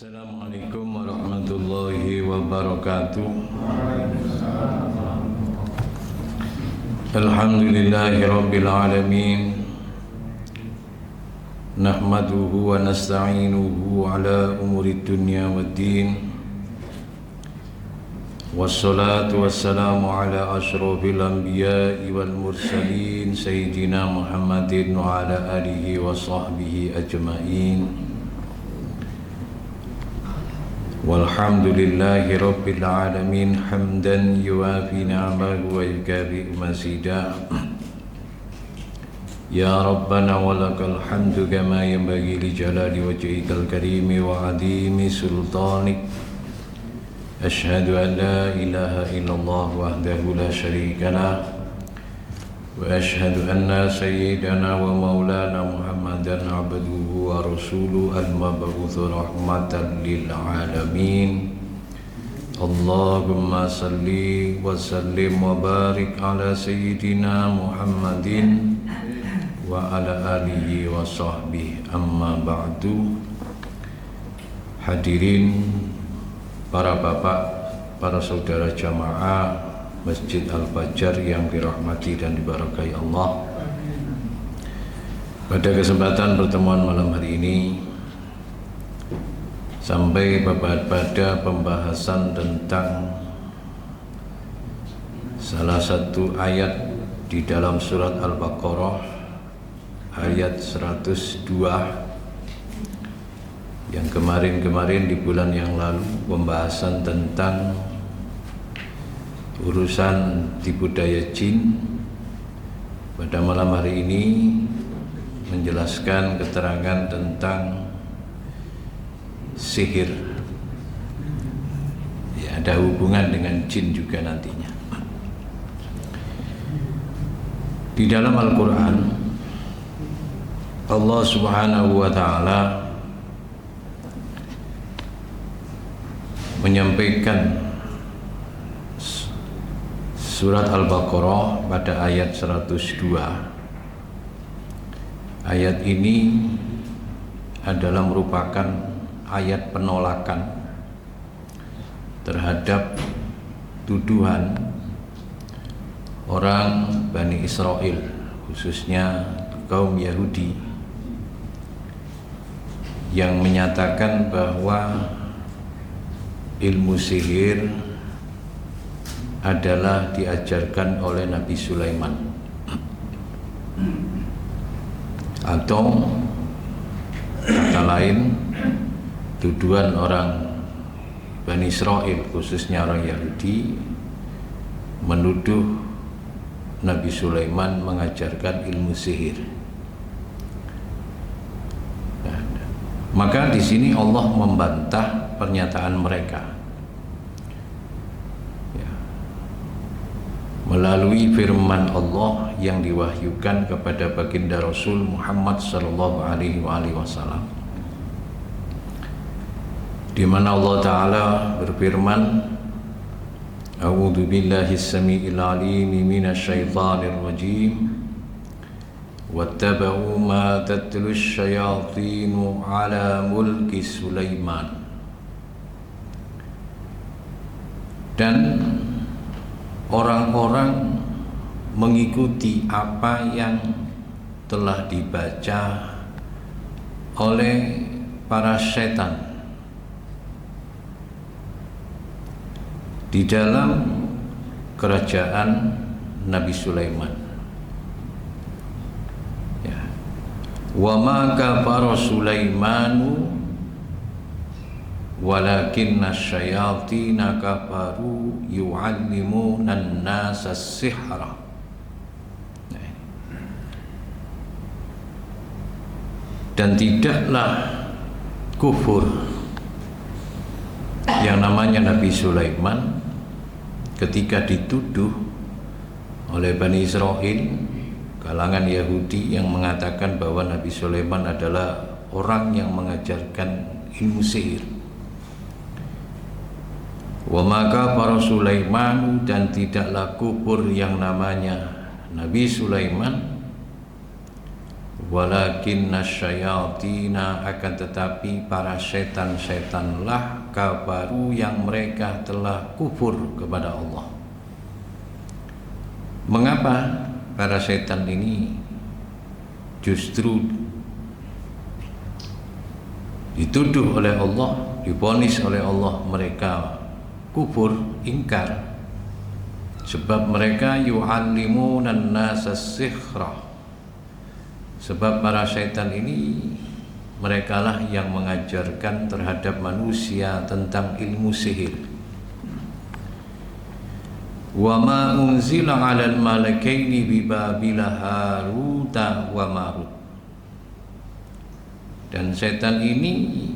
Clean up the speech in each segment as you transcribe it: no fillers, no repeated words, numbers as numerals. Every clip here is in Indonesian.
Assalamualaikum warahmatullahi wabarakatuh. Alhamdulillahi rabbil alamin. Nahmaduhu wa nasta'inuhu ala umuri dunya waddin. Wassalatu wassalamu ala ashrafil anbiya'i wal mursalin Sayyidina Muhammadin wa ala alihi wa sahbihi ajma'in. Walhamdulillahi rabbil alamin hamdan yuwafi ni'amahu wa yukafi mazida. Ya Rabbana walakal hamdu kama yanbaghi li jalali wajhikal karimi wa adhimi sultanik. Ashhadu an la ilaha illallah wahdahu la syarika lah wa ashhadu anna sayyidana wa maulana Muhammadan abduhu wa rasuluhu al-mab'utsu rahmatan lil alamin. Allahumma salli wa sallim wa barik ala sayyidina Muhammadin wa ala alihi wa sahbihi, amma ba'du. Hadirin para bapak, para saudara jamaah Masjid Al-Fajar yang dirahmati dan diberkahi Allah. Pada kesempatan pertemuan malam hari ini sampai pada pembahasan tentang salah satu ayat di dalam surat Al-Baqarah, ayat 102 yang kemarin di bulan yang lalu, pembahasan tentang urusan tipu daya jin. Pada malam hari ini menjelaskan keterangan tentang sihir. Ya, ada hubungan dengan jin juga nantinya. Di dalam Al-Quran Allah Subhanahu wa ta'ala menyampaikan surat Al-Baqarah pada ayat 102. Ayat ini adalah merupakan ayat penolakan terhadap tuduhan orang Bani Israel, khususnya kaum Yahudi, yang menyatakan bahwa ilmu sihir adalah diajarkan oleh Nabi Sulaiman, atau kata lain, tuduhan orang Bani Israel, khususnya orang Yahudi, menuduh Nabi Sulaiman mengajarkan ilmu sihir. Maka di sini Allah membantah pernyataan mereka melalui firman Allah yang diwahyukan kepada baginda Rasul Muhammad sallallahu alaihi wasallam, di mana Allah Ta'ala berfirman, A'udzu billahi as-sami'il 'alim minasy syaithanir rajim. Wattaba'u ma tatlu asy-syayatinu 'ala mulki Sulaiman. Dan orang-orang mengikuti apa yang telah dibaca oleh para setan di dalam kerajaan Nabi Sulaiman. Ya. Wa ma kafara Sulaimanu walakinna syayatina kafaru yu'allimuna an-nasa as-sihra. Dan tidaklah kufur yang namanya Nabi Sulaiman ketika dituduh oleh Bani Israel, kalangan Yahudi, yang mengatakan bahwa Nabi Sulaiman adalah orang yang mengajarkan ilmu sihir. Wa maka para Sulaiman, dan tidaklah kufur yang namanya Nabi Sulaiman, walakinna syayatina, akan tetapi para setan-setanlah, kafaru, yang mereka telah kufur kepada Allah. Mengapa para setan ini justru dituduh oleh Allah, divonis oleh Allah mereka kufur, ingkar? Sebab mereka yu'allimunan nasa sihra. Sebab para setan ini merekalah yang mengajarkan terhadap manusia tentang ilmu sihir. Wa ma unzila 'alal malakaini bi Babila Harut wa Marut. Dan setan ini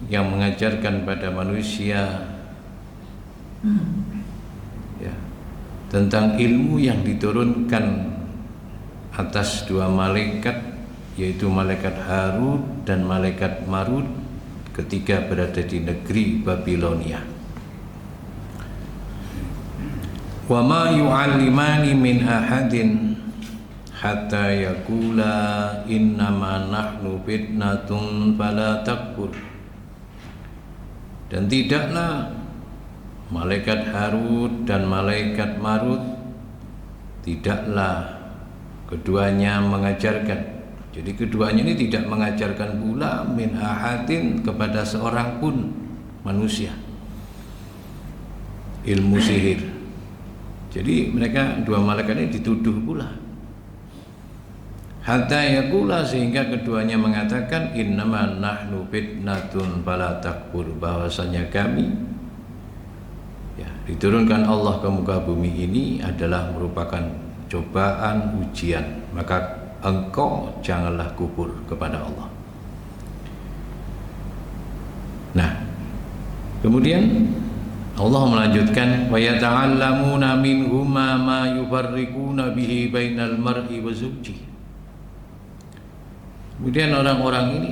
yang mengajarkan pada manusia tentang ilmu yang diturunkan atas dua malaikat, yaitu malaikat Harut dan malaikat Marut ketika berada di negeri Babilonia. Wa ma yu'allimani min ahadin hatta yaqula innama nahnu fitnatun fala takfur. Dan tidaklah malaikat Harut dan malaikat Marut, tidaklah keduanya mengajarkan. Jadi keduanya ini tidak mengajarkan pula min ahadin kepada seorang pun manusia ilmu sihir. Jadi mereka dua malaikat ini dituduh pula. Hatta yaqula, sehingga keduanya mengatakan innama nahnu fitnatun fala takfur, bahwasanya kami, diturunkan Allah ke muka bumi ini adalah merupakan cobaan, ujian, maka engkau janganlah kufur kepada Allah. Nah, kemudian Allah melanjutkan, wa yata'allamuna minhuma ma yufarriquna bihi bainal mar'i wa zawji. Kemudian orang-orang ini,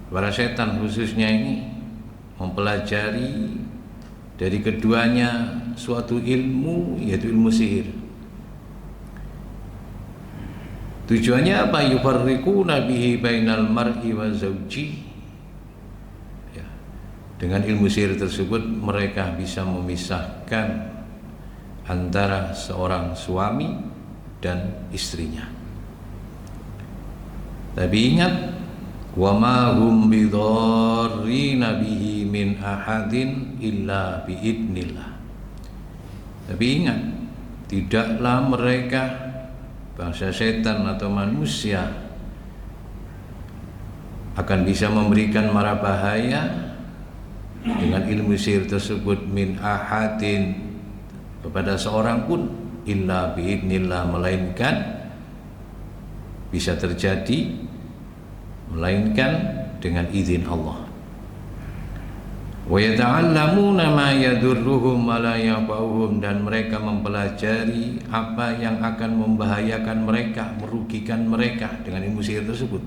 para setan khususnya ini, mempelajari dari keduanya suatu ilmu, yaitu ilmu sihir. Tujuannya apa? Yufarriquna bihi bainal mar'i wa zawji. Dengan ilmu sihir tersebut mereka bisa memisahkan antara seorang suami dan istrinya. Tapi ingat, wa ma hum bidarrina bihi min ahadin illa biidnillah. Tapi ingat, tidaklah mereka, bangsa setan atau manusia, akan bisa memberikan mara bahaya dengan ilmu sihir tersebut min ahadin kepada seorang pun illa biidnillah, melainkan bisa terjadi melainkan dengan izin Allah. Wa yata'allamuna ma yadurruhum wa la yanfa'uhum, dan mereka mempelajari apa yang akan membahayakan mereka, merugikan mereka dengan ilmu sihir tersebut.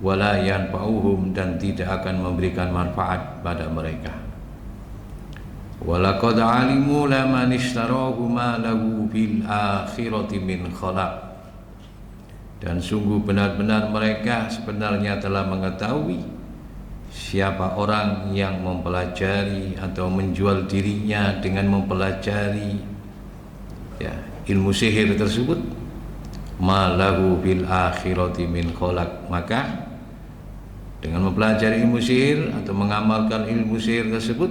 Wa la yanfa'uhum, dan tidak akan memberikan manfaat pada mereka. Wa laqad 'alimu laman ishtarahu ma lahu fil akhirati min khalaq. Dan sungguh benar-benar mereka sebenarnya telah mengetahui siapa orang yang mempelajari atau menjual dirinya dengan mempelajari ilmu sihir tersebut, ma lahu fil akhirati min khalaq, maka dengan mempelajari ilmu sihir atau mengamalkan ilmu sihir tersebut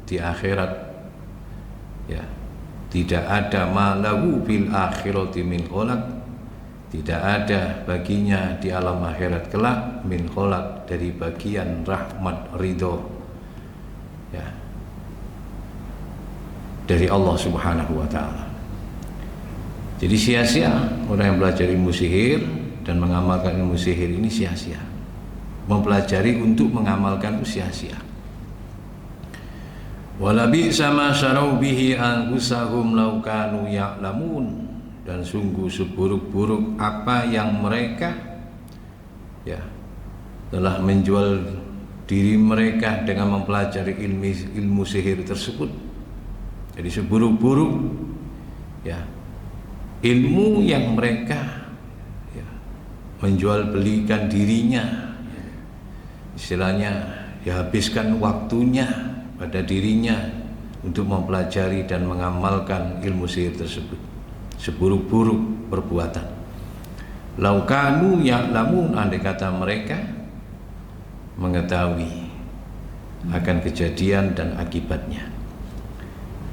di akhirat, tidak ada ma lahu fil akhirati min khalaq, tidak ada baginya di alam akhirat kelak min khalaq, dari bagian rahmat ridho dari Allah Subhanahu wa ta'ala. Jadi sia-sia orang yang belajar ilmu sihir dan mengamalkan ilmu sihir ini, sia-sia. Mempelajari untuk mengamalkan sia-sia. Wala bi'sa ma syarau bihi anfusahum law kanu ya'lamun, dan sungguh seburuk-buruk apa yang mereka telah menjual diri mereka dengan mempelajari ilmu sihir tersebut. Jadi seburuk-buruk ilmu yang mereka menjual belikan dirinya, istilahnya dihabiskan waktunya pada dirinya untuk mempelajari dan mengamalkan ilmu sihir tersebut, seburuk-buruk perbuatan. Lau kanu ya'lamun, andai kata mereka mengetahui akan kejadian dan akibatnya.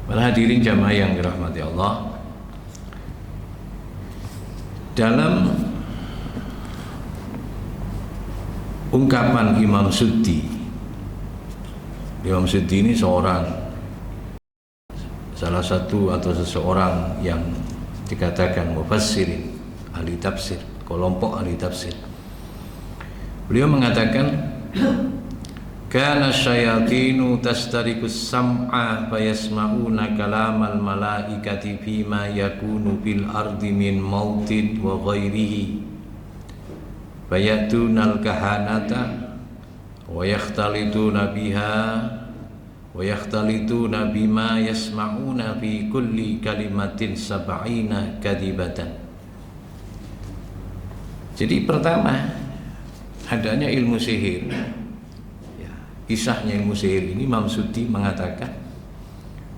Para hadirin jamaah yang dirahmati Allah, dalam ungkapan Imam Suddi ini salah satu atau seseorang yang dikatakan mufassirin, ahli tafsir, kelompok ahli tafsir. Beliau mengatakan, kana syayatinu tastarikus sam'a fayasma'una kalamal malaikati fima yakunu bil ardi min mautin wa ghairihi fayatunal kahanata wa yakhtalituna biha wa yakhtalituna bima yasma'una fi kulli kalimatin sab'ina kadibatan. Jadi pertama, adanya ilmu sihir, kisahnya ilmu sihir ini. Imam Suddi mengatakan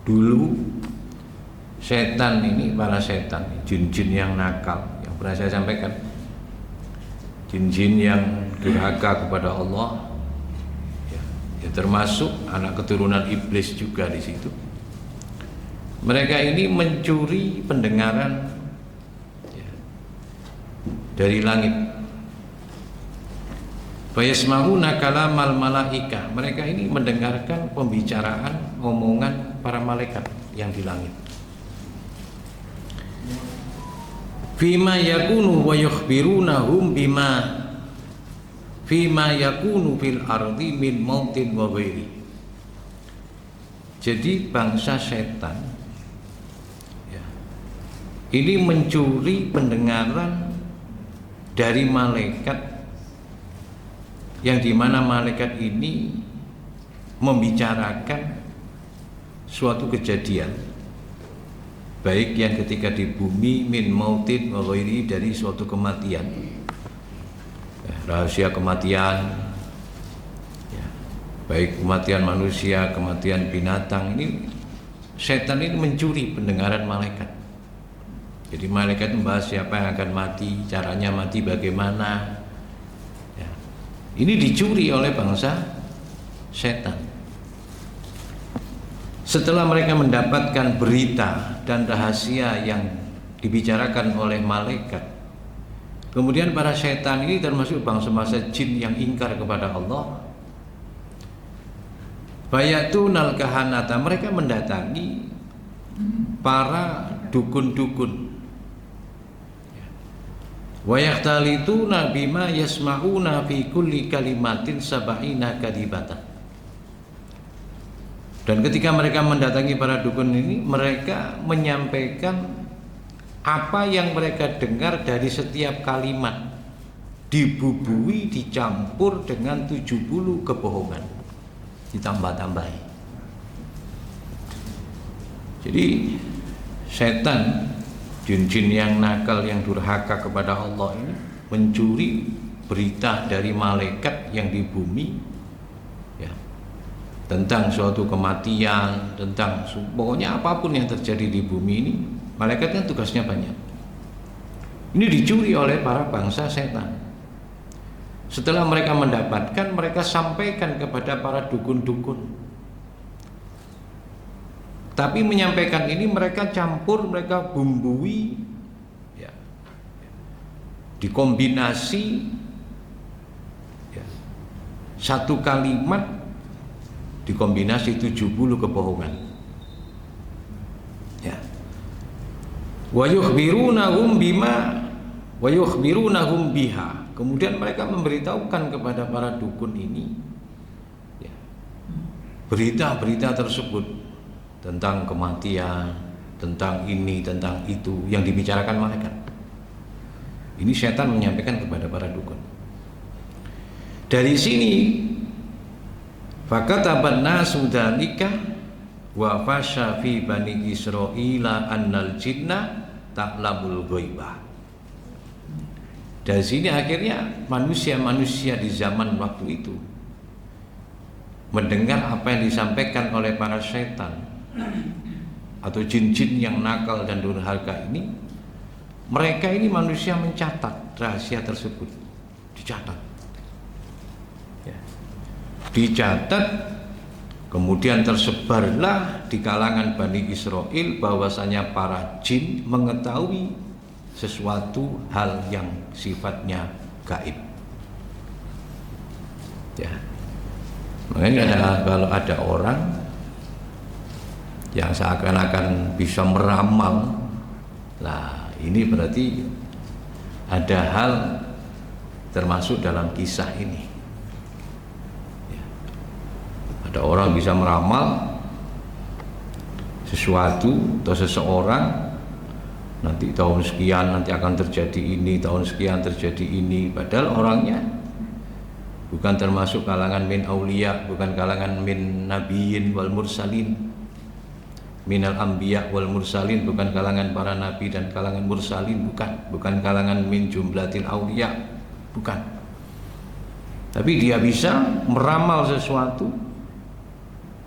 dulu setan ini, para setan, jin-jin yang nakal, yang pernah saya sampaikan, jin-jin yang durhaka kepada Allah, ya termasuk anak keturunan iblis juga di situ. Mereka ini mencuri pendengaran dari langit. Fayasma'una kalamal malaika, mereka ini mendengarkan pembicaraan, omongan para malaikat yang di langit. Fima yakunu wa yukhbirunahum bima fima yakunu fil ardi min mautin wa ghairi. Jadi bangsa setan ini mencuri pendengaran dari malaikat, yang dimana malaikat ini membicarakan suatu kejadian, baik yang ketika di bumi min mautin wa ghairi, dari suatu kematian, rahasia kematian, baik kematian manusia, kematian binatang. Ini setan ini mencuri pendengaran malaikat. Jadi malaikat membahas siapa yang akan mati, caranya mati bagaimana. Ini dicuri oleh bangsa setan. Setelah mereka mendapatkan berita dan rahasia yang dibicarakan oleh malaikat, kemudian para setan ini termasuk bangsa jin yang ingkar kepada Allah, bayatunal kahanata, mereka mendatangi para dukun-dukun, wa yakhtalituna bima yasma'una fi kulli kalimatin sab'ina kadibatan. Dan ketika mereka mendatangi para dukun ini, mereka menyampaikan apa yang mereka dengar dari setiap kalimat, dibubui, dicampur dengan 70 kebohongan, ditambah-tambahi. Jadi setan, jin-jin yang nakal, yang durhaka kepada Allah ini mencuri berita dari malaikat yang di bumi, tentang suatu kematian, tentang pokoknya apapun yang terjadi di bumi ini. Malaikatnya tugasnya banyak. Ini dicuri oleh para bangsa setan. Setelah mereka mendapatkan, mereka sampaikan kepada para dukun-dukun. Tapi menyampaikan ini mereka campur, mereka bumbui, dikombinasi, satu kalimat dikombinasi 70 kebohongan. Wa yukhbirunahum bima wa yukhbirunahum biha. Kemudian mereka memberitahukan kepada para dukun ini berita-berita tersebut tentang kematian, tentang ini, tentang itu yang dibicarakan malaikat. Ini setan menyampaikan kepada para dukun. Dari sini fakataban nasu dzalika wa fasha fi bani Israila annal jinna ta'lamul ghaibah. Dari sini akhirnya manusia-manusia di zaman waktu itu mendengar apa yang disampaikan oleh para setan atau jin-jin yang nakal dan durhaka ini. Mereka ini manusia mencatat rahasia tersebut, dicatat, ya. Dicatat, kemudian tersebarlah di kalangan Bani Israel bahwasanya para jin mengetahui sesuatu hal yang sifatnya gaib, ya. Makanya kalau ada orang yang seakan-akan bisa meramal, lah ini berarti ada hal termasuk dalam kisah ini, ya. Ada orang bisa meramal sesuatu atau seseorang, nanti tahun sekian nanti akan terjadi ini, tahun sekian terjadi ini, padahal orangnya bukan termasuk kalangan min aulia, bukan kalangan min nabiyin wal mursalin, minal anbiya wal mursalin, bukan kalangan para nabi dan kalangan mursalin, bukan kalangan min jumlatil aulia, bukan. Tapi dia bisa meramal sesuatu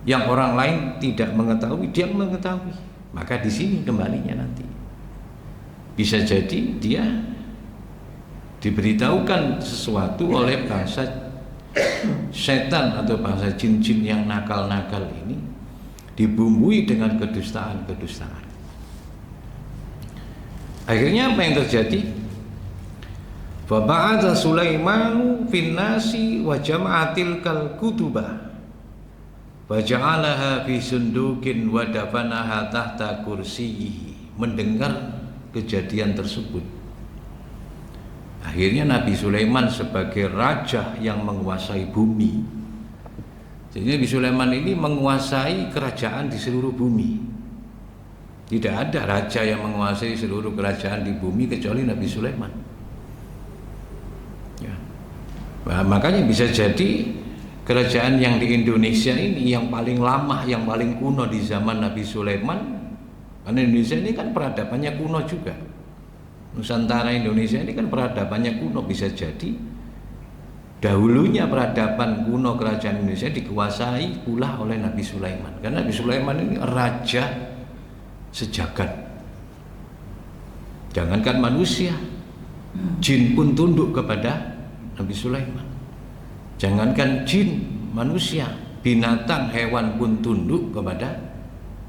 yang orang lain tidak mengetahui, dia mengetahui. Maka di sini kembalinya nanti bisa jadi dia diberitahukan sesuatu oleh bangsa setan atau bangsa jin-jin yang nakal-nakal ini, dibumbui dengan kedustaan-kedustaan. Akhirnya apa yang terjadi? Fa ba'atha Sulaimanu fin nasi wa jama'atil kal kutubah wa ja'alaha fi sundukin wa dafanaha tahta kursiyyihi. Mendengar kejadian tersebut, akhirnya Nabi Sulaiman sebagai raja yang menguasai bumi. Jadi Nabi Sulaiman ini menguasai kerajaan di seluruh bumi. Tidak ada raja yang menguasai seluruh kerajaan di bumi kecuali Nabi Sulaiman, ya. Nah, makanya bisa jadi kerajaan yang di Indonesia ini yang paling lama, yang paling kuno di zaman Nabi Sulaiman. Karena Indonesia ini kan peradabannya kuno juga. Nusantara Indonesia ini kan peradabannya kuno. Bisa jadi dahulunya peradaban kuno kerajaan Indonesia dikuasai pula oleh Nabi Sulaiman. Karena Nabi Sulaiman ini raja sejagat. Jangankan manusia, jin pun tunduk kepada Nabi Sulaiman. Jangankan jin, manusia, binatang, hewan pun tunduk kepada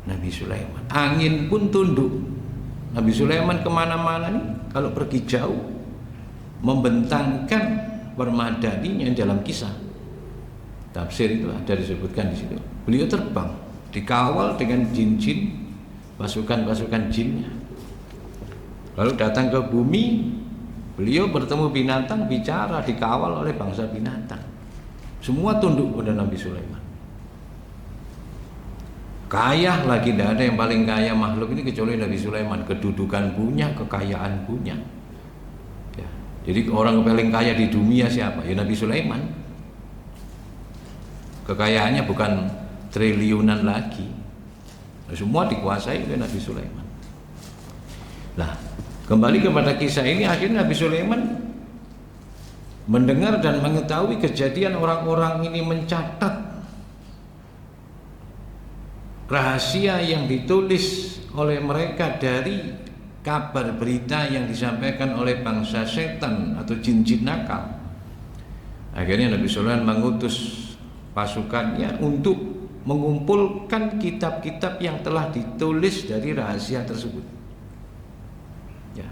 Nabi Sulaiman. Angin pun tunduk. Nabi Sulaiman kemana-mana nih, kalau pergi jauh, membentangkan permadaninya dalam kisah tafsir itu ada disebutkan di situ. Beliau terbang, dikawal dengan jin-jin, pasukan-pasukan jinnya. Lalu datang ke bumi, beliau bertemu binatang, bicara, dikawal oleh bangsa binatang. Semua tunduk pada Nabi Sulaiman. Kaya lagi, tidak ada yang paling kaya makhluk ini kecuali Nabi Sulaiman. Kedudukan punya, kekayaan punya, ya. Jadi orang paling kaya di dunia siapa? Ya Nabi Sulaiman. Kekayaannya bukan triliunan lagi. Semua dikuasai oleh Nabi Sulaiman. Nah, kembali kepada kisah ini, akhirnya Nabi Sulaiman mendengar dan mengetahui kejadian orang-orang ini mencatat rahasia yang ditulis oleh mereka dari kabar berita yang disampaikan oleh bangsa setan atau jin-jin nakal. Akhirnya Nabi Sulaiman mengutus pasukannya untuk mengumpulkan kitab-kitab yang telah ditulis dari rahasia tersebut, ya.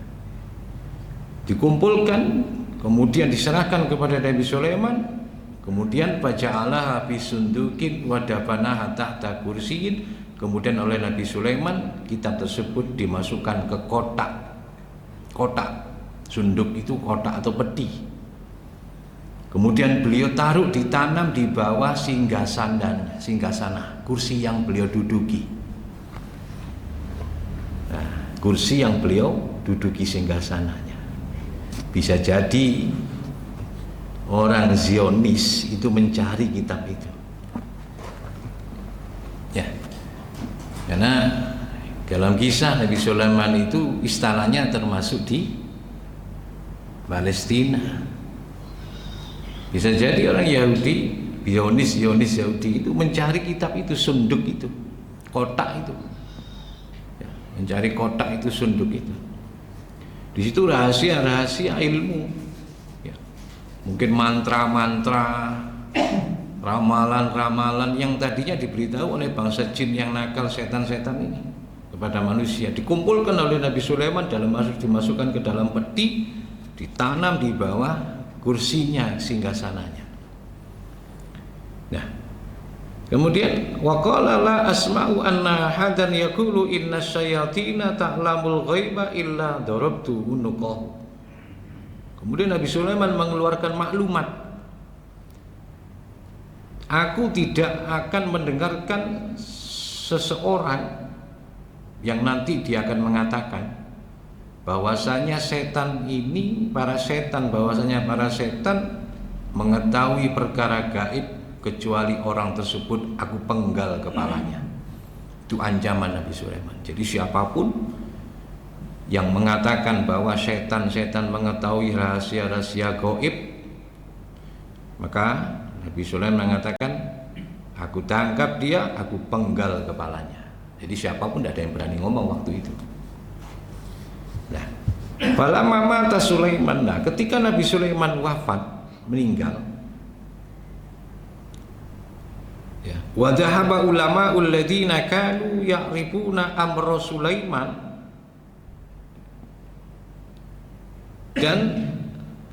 Dikumpulkan, kemudian diserahkan kepada Nabi Sulaiman. Kemudian baja'alaha fi sundukin wa dafanaha tahta kursiyin. Kemudian oleh Nabi Sulaiman kitab tersebut dimasukkan ke kotak. Kotak, sunduk itu kotak atau peti. Kemudian beliau taruh, ditanam di bawah singgasana, kursi yang beliau duduki. Nah, kursi yang beliau duduki singgasananya. Bisa jadi orang Zionis itu mencari kitab itu, ya. Karena dalam kisah Nabi Sulaiman itu istananya termasuk di Palestina. Bisa jadi orang Yahudi, Zionis Yahudi itu mencari kitab itu, sunduk itu, kotak itu, ya, mencari kotak itu, sunduk itu. Di situ rahasia ilmu, ya. Mungkin mantra-mantra, ramalan-ramalan yang tadinya diberitahu oleh bangsa jin yang nakal, setan-setan ini kepada manusia, dikumpulkan oleh Nabi Sulaiman dimasukkan ke dalam peti, ditanam di bawah kursinya, singgasananya. Nah, kemudian waqala la asma'u anna hadan yaqulu inna syayatina ta'lamul ghaiba illa darabtu unuqah. Kemudian Nabi Sulaiman mengeluarkan maklumat, aku tidak akan mendengarkan seseorang yang nanti dia akan mengatakan bahwasanya bahwasanya para setan mengetahui perkara gaib kecuali orang tersebut aku penggal kepalanya. Itu ancaman Nabi Sulaiman. Jadi siapapun yang mengatakan bahwa setan-setan mengetahui rahasia-rahasia gaib, maka Nabi Sulaiman mengatakan aku tangkap dia, aku penggal kepalanya. Jadi siapapun tidak ada yang berani ngomong waktu itu. Nah, falamma mata Sulaiman, nah ketika Nabi Sulaiman wafat, meninggal, ya, wa dhahaba ulama'ul ladzina kanu ya'rifuna amra Sulaiman, dan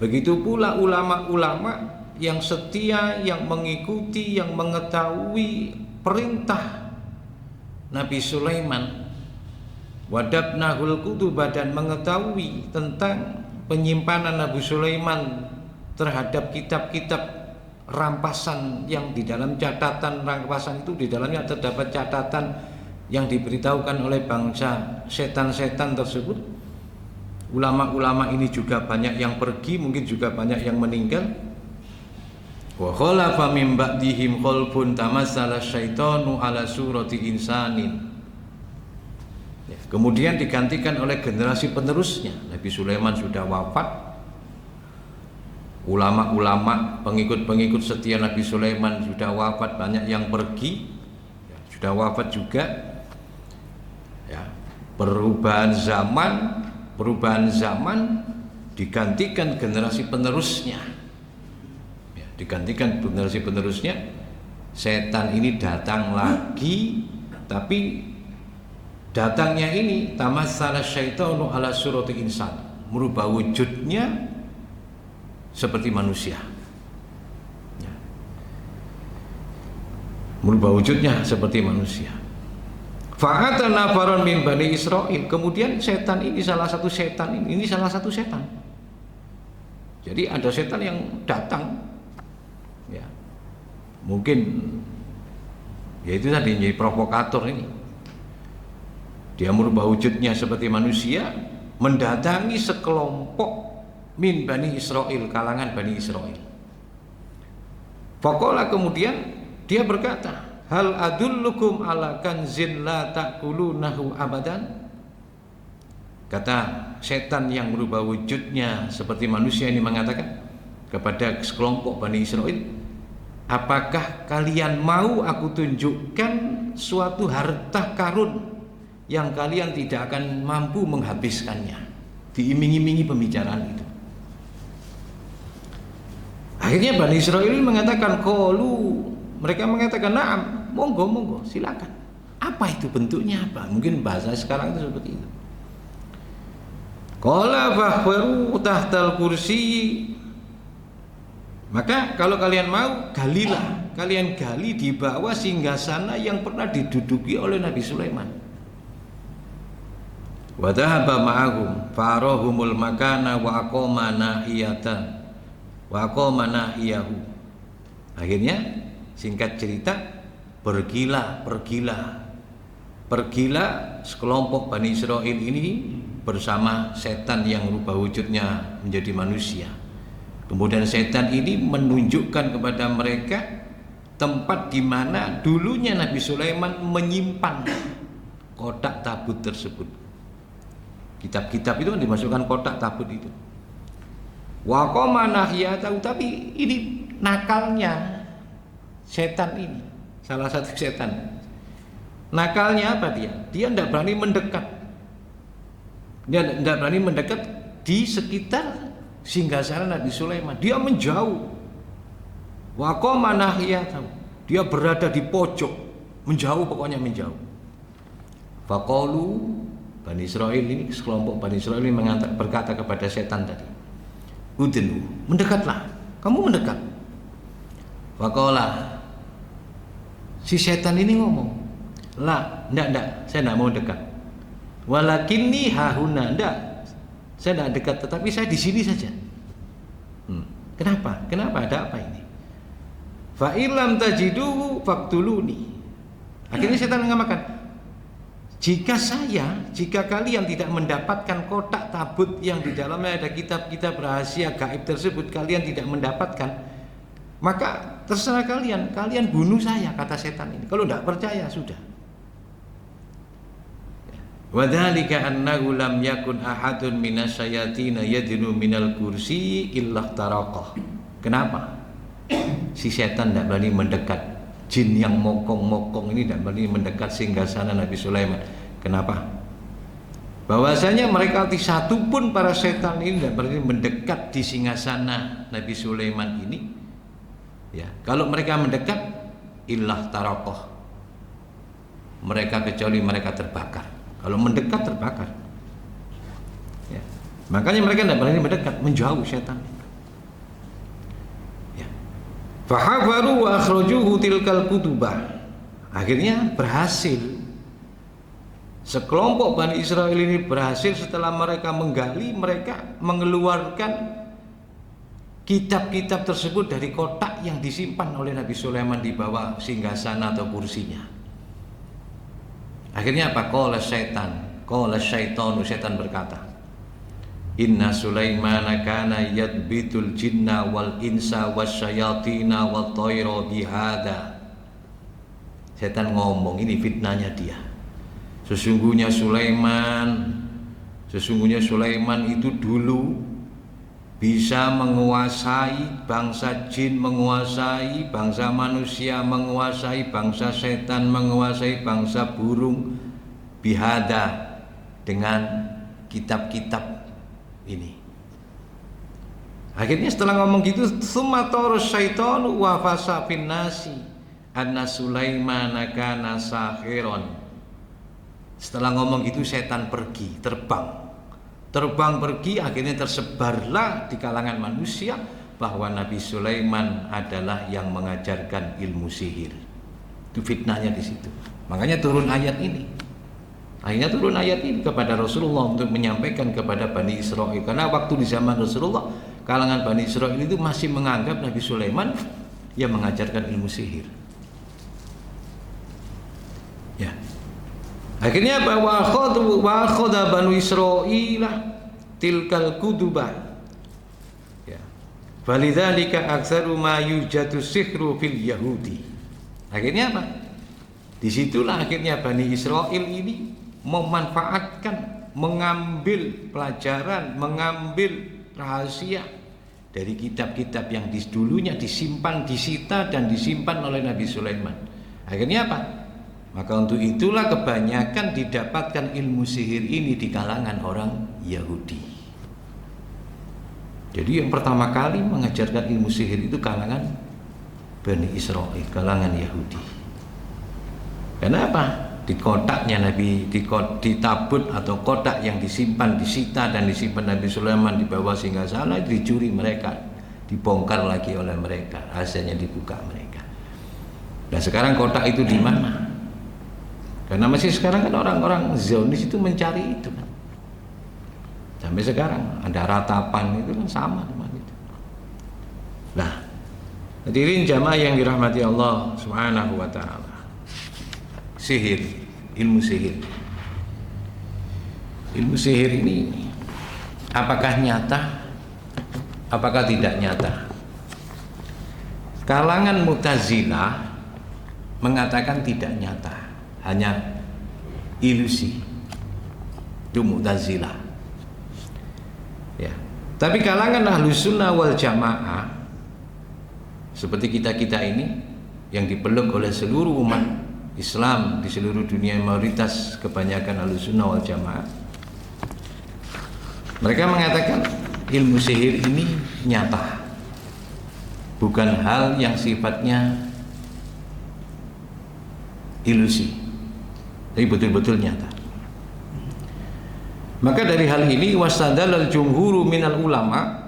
begitu pula ulama-ulama yang setia, yang mengikuti, yang mengetahui perintah Nabi Sulaiman, wadabnahul kutubah, dan mengetahui tentang penyimpanan Nabi Sulaiman terhadap kitab-kitab rampasan yang di dalam catatan rampasan itu di dalamnya terdapat catatan yang diberitahukan oleh bangsa setan-setan tersebut. Ulama-ulama ini juga banyak yang pergi, mungkin juga banyak yang meninggal. Wa khalafa min ba'dihim khalfun tamassala syaitanu ala surati insanin. Ya, kemudian digantikan oleh generasi penerusnya. Nabi Sulaiman sudah wafat. Ulama-ulama, pengikut-pengikut setia Nabi Sulaiman sudah wafat, banyak yang pergi, ya, sudah wafat juga. Ya, perubahan zaman digantikan generasi penerusnya. Digantikan generasi penerusnya, setan ini datang lagi, tapi datangnya ini tamassala syaitanu ala surati insan, merubah wujudnya seperti manusia, ya. Merubah wujudnya seperti manusia. Fa'ata nafaron min bani Israil, kemudian setan ini salah satu setan. Jadi ada setan yang datang, ya, mungkin ya itu tadi jadi provokator ini. Dia merubah wujudnya seperti manusia, mendatangi sekelompok min bani Israil, kalangan bani Israil. Faqala, kemudian dia berkata, hal adullukum ala kanzin la ta'kulunahu abadan. Kata setan yang merubah wujudnya seperti manusia ini mengatakan kepada sekelompok Bani Israil, apakah kalian mau aku tunjukkan suatu harta karun yang kalian tidak akan mampu menghabiskannya? Diiming-imingi pembicaraan itu. Akhirnya Bani Israil mengatakan mereka mengatakan na'am, monggo silakan. Apa itu bentuknya apa? Mungkin bahasa sekarang itu seperti itu. Qala fahwaru tahtal kursi, maka kalau kalian mau, galilah, kalian gali di bawah singgasana yang pernah diduduki oleh Nabi Sulaiman. Wa dhahaba ma'ahum farahumul makana wa aqama nahiyatan wa aqama nahiyahu. Akhirnya singkat cerita, pergilah sekelompok Bani Israil ini bersama setan yang merubah wujudnya menjadi manusia. Kemudian setan ini menunjukkan kepada mereka tempat di mana dulunya Nabi Sulaiman menyimpan kotak tabut tersebut. Kitab-kitab itu dimasukkan kotak tabut itu. Wa qama nahiyatahu, tapi ini nakalnya setan ini, salah satu setan. Nakalnya apa dia? Dia tidak berani mendekat. Dia tidak berani mendekat di sekitar singgasana Nabi Sulaiman. Dia menjauh. Wa qama nahiyatahu. Dia berada di pojok, menjauh, pokoknya menjauh. Faqalu, Bani Israil ini, sekelompok Bani Israil ini berkata kepada setan tadi, udnu, mendekatlah, kamu mendekat. Faqala, si setan ini ngomong, lah, enggak, saya enggak mau dekat. Walakinni hahuna, enggak, saya enggak dekat, tetapi saya di sini saja. Kenapa? Ada apa ini? Fa illam tajiduhu faqtuluni. Akhirnya setan mengatakan, jika kalian tidak mendapatkan kotak tabut yang di dalamnya ada kitab-kitab rahasia gaib tersebut, kalian tidak mendapatkan, maka terserah kalian bunuh saya, kata setan ini. Kalau tidak percaya sudah. Wadzalika annahu lam yakun ahadun minasyayatina yadnu minal kursi illa taraqah. Kenapa? Si setan tidak berani mendekat, jin yang mokong-mokong ini tidak berani mendekat singgasana Nabi Sulaiman. Kenapa? Bahwasanya mereka satu pun para setan ini tidak berani mendekat di singgasana Nabi Sulaiman ini. Ya, kalau mereka mendekat, illah taraqah, mereka kecuali mereka terbakar. Kalau mendekat terbakar. Ya. Makanya mereka tidak berani mendekat, menjauh setan. Fahafaru wa akhrajuhu tilkal kutubah. Akhirnya berhasil. Sekelompok Bani Israil ini berhasil setelah mereka menggali, mereka mengeluarkan kitab-kitab tersebut dari kotak yang disimpan oleh Nabi Sulaiman di bawah singgasana atau kursinya. Akhirnya apa? Qala syaitanu, setan berkata, Inna Sulaimana kana yadbitul jinna wal insa wasyayatina wat tayra bihada. Setan ngomong, ini fitnahnya dia. Sesungguhnya Sulaiman itu dulu bisa menguasai bangsa jin, menguasai bangsa manusia, menguasai bangsa setan, menguasai bangsa burung bihada, dengan kitab-kitab ini. Akhirnya setelah ngomong gitu, summatar syaitanu wa fasa fin nasi anna Sulaimana kana sahiron. Setelah ngomong gitu setan pergi, terbang pergi, akhirnya tersebarlah di kalangan manusia bahwa Nabi Sulaiman adalah yang mengajarkan ilmu sihir. Itu fitnahnya di situ. Makanya turun ayat ini. Akhirnya turun ayat ini kepada Rasulullah untuk menyampaikan kepada Bani Israil. Karena waktu di zaman Rasulullah, kalangan Bani Israil itu masih menganggap Nabi Sulaiman yang mengajarkan ilmu sihir. Ya. Akhirnya bahwa khadha Banu Israil tilkal kutubah. Ya. Walidzalika aktsaru ma yujadu sihru fil yahudi. Akhirnya apa? Disitulah akhirnya Bani Israil ini memanfaatkan, mengambil pelajaran, mengambil rahasia dari kitab-kitab yang dulunya disimpan, disita dan disimpan oleh Nabi Sulaiman. Akhirnya apa? Maka untuk itulah kebanyakan didapatkan ilmu sihir ini di kalangan orang Yahudi. Jadi yang pertama kali mengajarkan ilmu sihir itu kalangan Bani Israil, kalangan Yahudi. Kenapa? Di kotaknya Nabi, di tabut atau kotak yang disimpan, disita dan disimpan Nabi Sulaiman di bawah singgasana, dicuri mereka, dibongkar lagi oleh mereka, rahasianya dibuka mereka. Dan sekarang kotak itu di mana? Karena masih sekarang kan orang-orang Zionis itu mencari itu kan. Sampai sekarang ada ratapan itu kan sama itu. Nah, hadirin jamaah yang dirahmati Allah Subhanahu wa taala. Sihir, ilmu sihir. Ilmu sihir ini apakah nyata? Apakah tidak nyata? Kalangan Mu'tazilah mengatakan tidak nyata, hanya ilusi. Itu Mu'tazilah. Ya. Tapi kalangan Ahlus Sunnah wal Jamaah seperti kita ini yang dipeluk oleh seluruh umat Islam di seluruh dunia, mayoritas kebanyakan Ahlus Sunnah wal Jamaah, mereka mengatakan ilmu sihir ini nyata, bukan hal yang sifatnya ilusi, tapi betul-betul nyata. Maka dari hal ini wastadallal jumhuru minal ulama,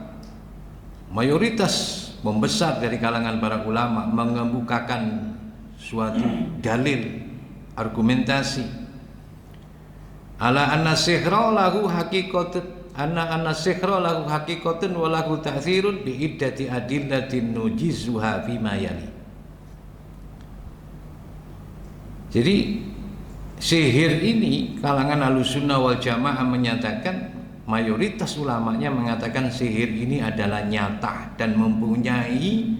mayoritas membesar dari kalangan para ulama mengemukakan suatu dalil, argumentasi ala anna sihra lahu haqiqatun, anna sihra lahu haqiqatun wa lahu ta'thirun bi iddati adillatin nujizuha fima yali. Jadi sihir ini kalangan Ahlussunnah wal Jamaah menyatakan, mayoritas ulamanya mengatakan sihir ini adalah nyata dan mempunyai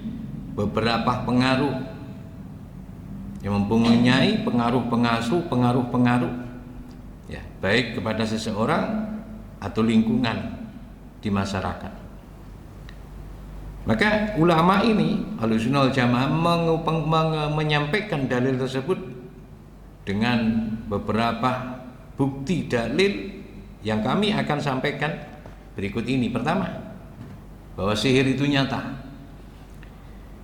beberapa pengaruh, yang mempunyai pengaruh ya, baik kepada seseorang atau lingkungan di masyarakat. Maka ulama ini Ahlussunnah wal Jamaah menyampaikan dalil tersebut dengan beberapa bukti dalil yang kami akan sampaikan berikut ini. Pertama, bahwa sihir itu nyata.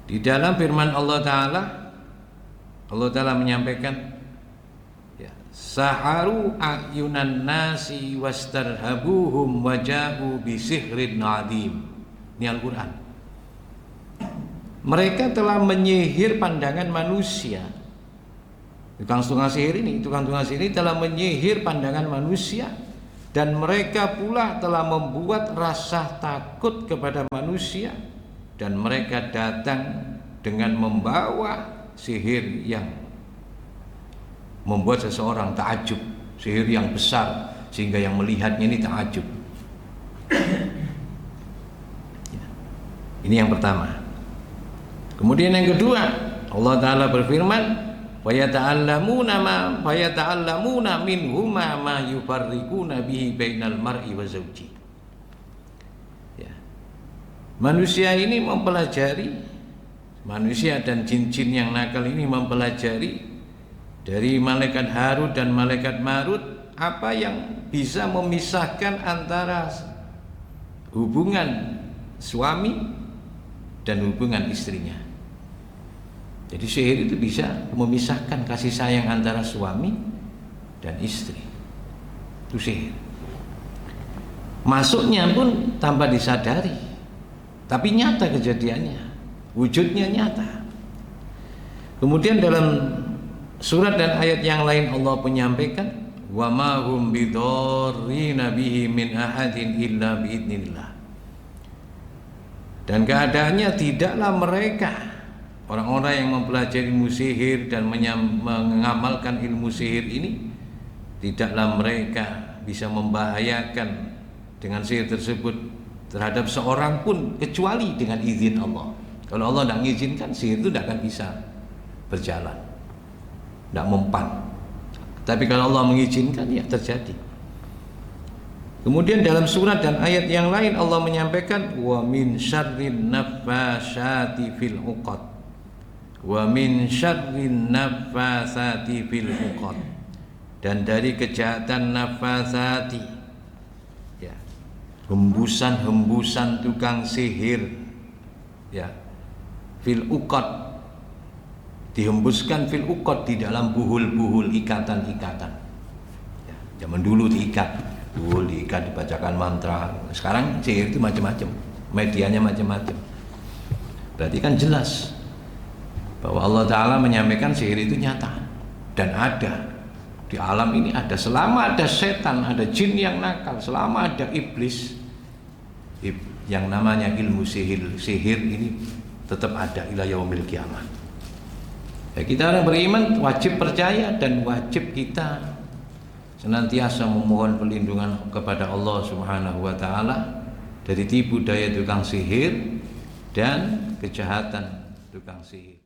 Di dalam firman Allah Ta'ala menyampaikan, ya, saharu ayunan nasi wastarhabuhum waja'u bisihrin adim. Ini Al-Quran. Mereka telah menyihir pandangan manusia. Tukang sihir ini telah menyihir pandangan manusia, dan mereka pula telah membuat rasa takut kepada manusia, dan mereka datang dengan membawa sihir yang membuat seseorang takjub, sihir yang besar sehingga yang melihatnya ini takjub. Ini yang pertama. Kemudian yang kedua, Allah Ta'ala berfirman, wa yata'allamuna minhuma ma yufarriquna bihi bainal mar'i wa zawji. Ya. Manusia ini mempelajari, manusia dan jin-jin yang nakal ini mempelajari dari malaikat Harut dan malaikat Marut apa yang bisa memisahkan antara hubungan suami dan hubungan istrinya. Jadi sihir itu bisa memisahkan kasih sayang antara suami dan istri. Itu sihir. Masuknya pun tanpa disadari, tapi nyata kejadiannya, wujudnya nyata. Kemudian dalam surat dan ayat yang lain Allah menyampaikan, wa ma hum bidarrina bihi min ahadin illa biidznillah. Dan keadaannya tidaklah mereka, orang-orang yang mempelajari ilmu sihir dan mengamalkan ilmu sihir ini, tidaklah mereka bisa membahayakan dengan sihir tersebut terhadap seorang pun kecuali dengan izin Allah. Kalau Allah tidak mengizinkan, sihir itu tidak akan bisa berjalan, tidak mempan. Tapi kalau Allah mengizinkan, ya terjadi. Kemudian dalam surat dan ayat yang lain Allah menyampaikan, wa min syarrin naffasyati fil 'uqad, wa min syarrin naffatsati fil 'uqad, dan dari kejahatan nafasati, ya, hembusan-hembusan tukang sihir, ya, fil 'uqad, dihembuskan fil 'uqad, di dalam buhul-buhul, ikatan-ikatan. Ya, zaman dulu diikat, buhul diikat, dibacakan mantra. Sekarang sihir itu macam-macam, medianya macam-macam. Berarti kan jelas bahwa Allah Ta'ala menyampaikan sihir itu nyata dan ada di alam ini. Ada, selama ada setan, ada jin yang nakal, selama ada iblis, yang namanya ilmu sihir ini tetap ada ila yaumil kiamat. Ya, kita orang beriman wajib percaya dan wajib kita senantiasa memohon perlindungan kepada Allah Subhanahu wa Ta'ala dari tipu daya tukang sihir dan kejahatan tukang sihir.